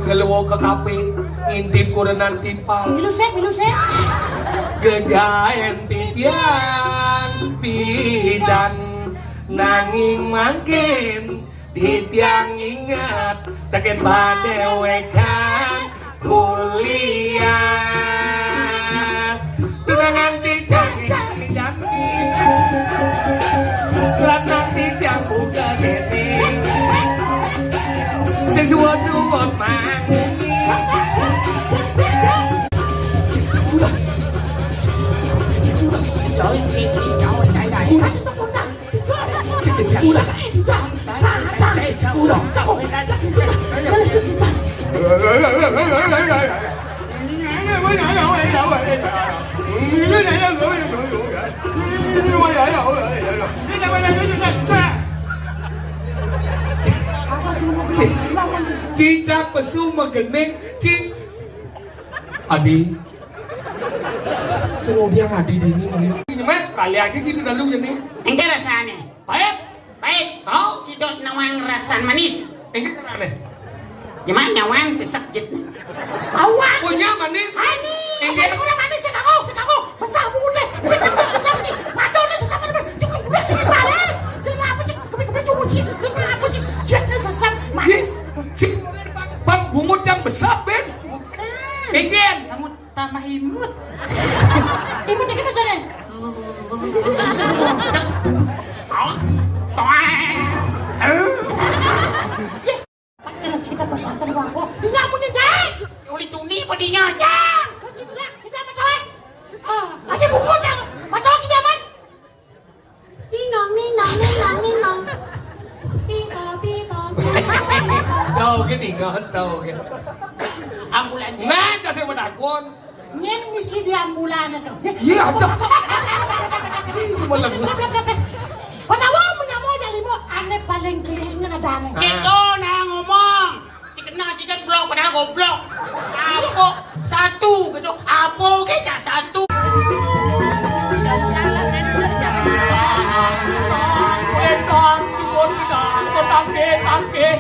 Ngelewo ke kafe, ngintip kurenan tipal. Milusek. Gejayan titian pidan nanging makin titiang ingat taken badewekan kuliah tunangan titiang pidan lanang titiang buka dening sing suwot-suwot mangungi Trời ơi, cháu ơi, chạy chạy. Cicak pesu megening cing Adi kemudian Adi dini nyemet kali aja gitu dalu jadi Engke rasanya. baik Baik. tau Sidot nawang rasan manis. ini aneh Jemaah nyawang sesak jet. Awak. punya manis Ani. Engke Engke udah manis si kakak. Besar bude. Si kakak sesak jet. Madone sesak jet. Cukup udah cukup balik. Jangan apa jet. Kami cukup jet. Jangan apa jet. Jetnya sesak manis. cing bang bungut yang besar Ben Bukan. ingin Kamu tambah imut. Imut yang kita sana. Pacar cerita pasal terang. Oh, dia punya jang. Uli tuni padinya jang. Kita matoy. Ada bungut yang matoy kita man. Ninong. tau cái gì ngon tau cái Ambulan jang. nah cho saya menakon Nyen misi di ambulan itu. iya ada cing cuma lagu Panawa menyamo jadi mo aneh paling kelihnya ada aneh. Gitu nah ngomong. Ciket blok padahal goblok. Apa satu gitu. Apa kita satu. Con con tăng kế